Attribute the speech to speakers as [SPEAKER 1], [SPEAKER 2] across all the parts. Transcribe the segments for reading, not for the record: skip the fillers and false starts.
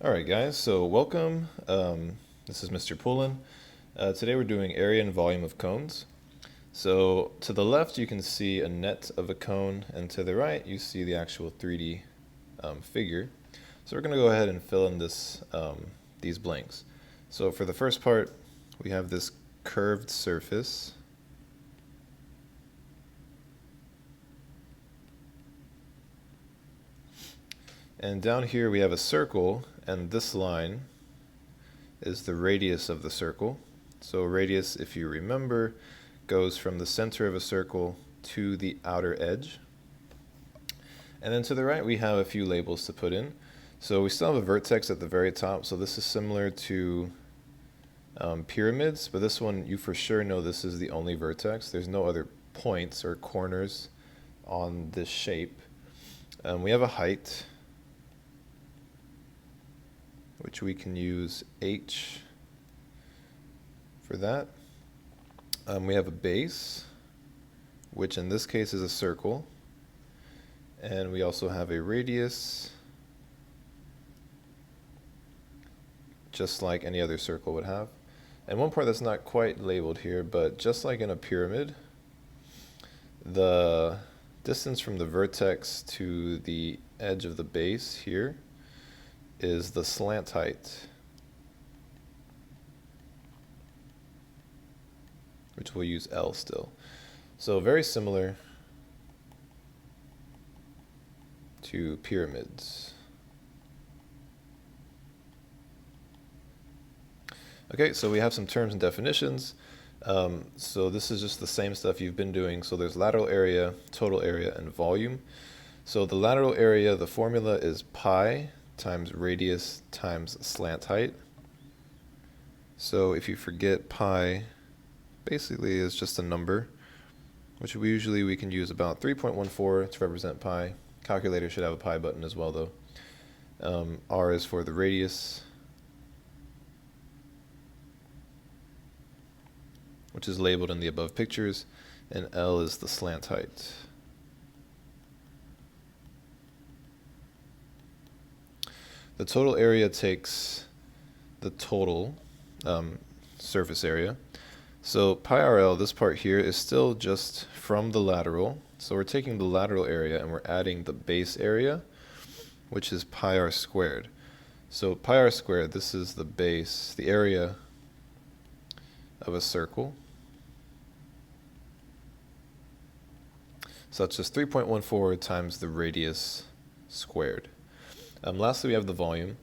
[SPEAKER 1] All right, guys, so welcome. This is Mr. Pullen. Today we're doing area and volume of cones. So to the left, you can see a net of a cone, and to the right, you see the actual 3D figure. So we're going to go ahead and fill in these blanks. So for the first part, we have this curved surface. And down here we have a circle, and this line is the radius of the circle. So radius, if you remember, goes from the center of a circle to the outer edge. And then to the right we have a few labels to put in. So we still have a vertex at the very top, so this is similar to pyramids, but this one you for sure know this is the only vertex. There's no other points or corners on this shape. We have a height, which we can use h for that. We have a base, which in this case is a circle, and we also have a radius, just like any other circle would have. And one part that's not quite labeled here, but just like in a pyramid, the distance from the vertex to the edge of the base here is the slant height, which we'll use L still. So very similar to pyramids. Okay, so we have some terms and definitions. So this is just the same stuff you've been doing. So there's lateral area, total area, and volume. So the lateral area, the formula is pi times radius times slant height. So if you forget, pi basically is just a number, which we can use about 3.14 to represent pi. Calculator should have a pi button as well though. R is for the radius, which is labeled in the above pictures, and L is the slant height. The total area takes the total surface area. So pi RL, this part here, is still just from the lateral. So we're taking the lateral area and we're adding the base area, which is pi r squared. So pi r squared, this is the base, the area of a circle. So that's just 3.14 times the radius squared. Lastly, we have the volume.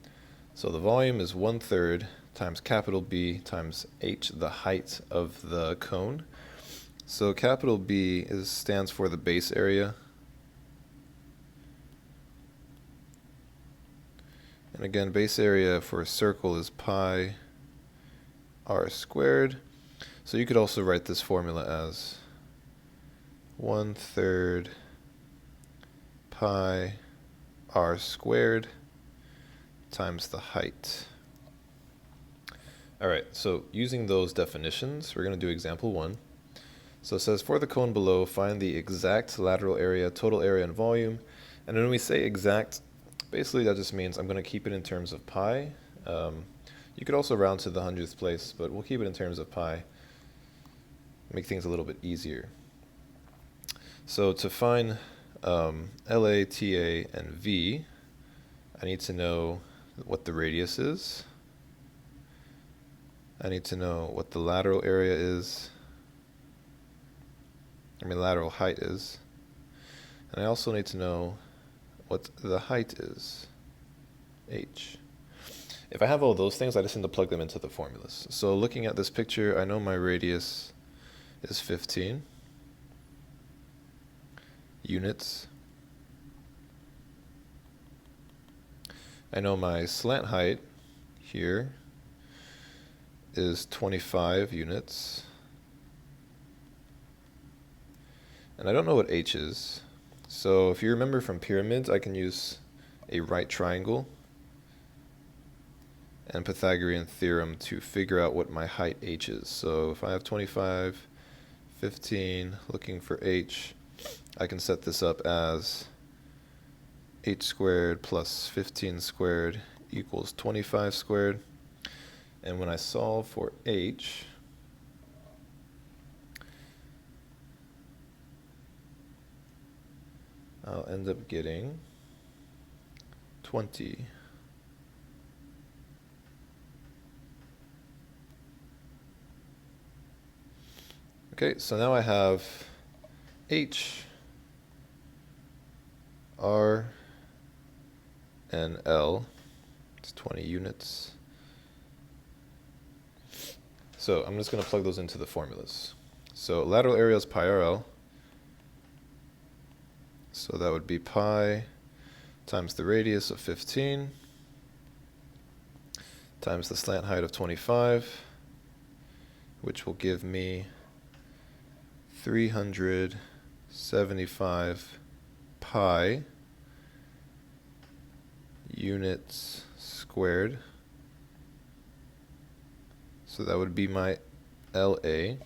[SPEAKER 1] So the volume is 1/3 times capital B times h, the height of the cone. So capital B stands for the base area. And again, base area for a circle is pi r squared. So you could also write this formula as 1/3 pi r squared times the height. All right, so using those definitions, we're going to do example 1. So it says, for the cone below, find the exact lateral area, total area, and volume. And when we say exact, basically that just means I'm going to keep it in terms of pi. You could also round to the 100th place, but we'll keep it in terms of pi. Make things a little bit easier. So to find LA, TA, and V, I need to know what the radius is. I need to know what the lateral area is. Lateral height is. And I also need to know what the height is, h. If I have all those things, I just need to plug them into the formulas. So looking at this picture, I know my radius is 15 units. I know my slant height here is 25 units. And I don't know what h is. So if you remember from pyramids, I can use a right triangle and Pythagorean theorem to figure out what my height h is. So if I have 25, 15, looking for h, I can set this up as h squared plus 15 squared equals 25 squared. And when I solve for h, I'll end up getting 20. Okay, so now I have h, r, and L. It's 20 units. So I'm just going to plug those into the formulas. So lateral area is pi RL. So that would be pi times the radius of 15 times the slant height of 25, which will give me 375 pi units squared. So that would be my LA.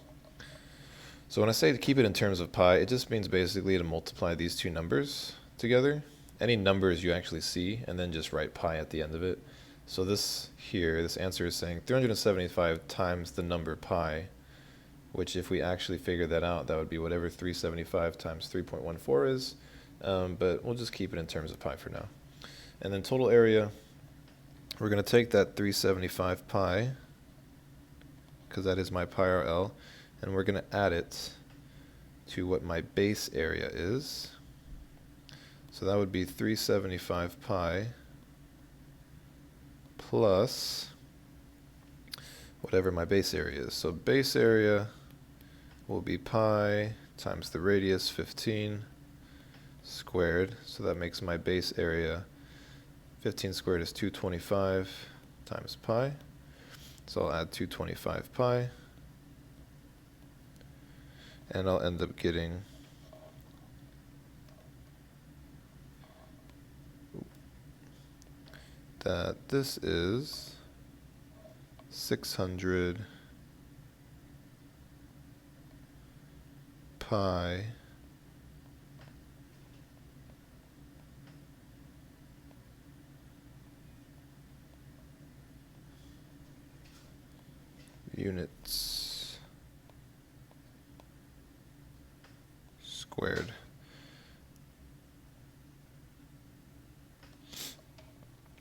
[SPEAKER 1] So when I say to keep it in terms of pi, it just means basically to multiply these two numbers together. Any numbers you actually see, and then just write pi at the end of it. So this here, this answer is saying 375 times the number pi, which if we actually figure that out, that would be whatever 375 times 3.14 is. But we'll just keep it in terms of pi for now. And then total area, we're going to take that 375 pi, because that is my pi RL, and we're going to add it to what my base area is. So that would be 375 pi plus whatever my base area is. So base area will be pi times the radius 15 squared. So that makes my base area 15 squared is 225 times pi. So I'll add 225 pi. And I'll end up getting that this is 600 pi units squared.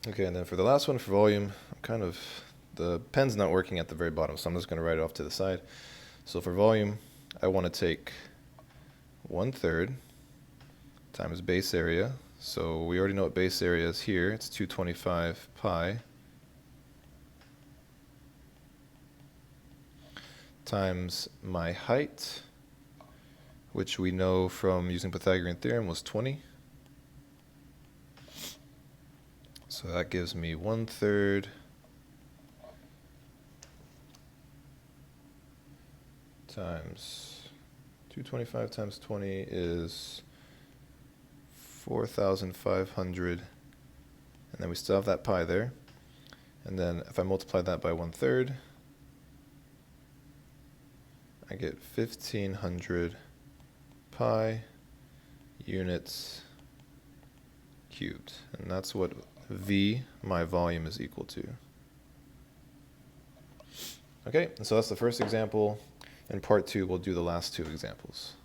[SPEAKER 1] Okay, and then for the last one, for volume, the pen's not working at the very bottom, so I'm just going to write it off to the side. So for volume, I want to take 1/3 times base area. So we already know what base area is here. It's 225 pi times my height, which we know from using Pythagorean theorem was 20. So that gives me 1/3 times 225 times 20 is 4,500. And then we still have that pi there. And then if I multiply that by 1/3, I get 1,500 pi units cubed. And that's what V, my volume, is equal to. Okay, and so that's the first example. In part 2, we'll do the last two examples.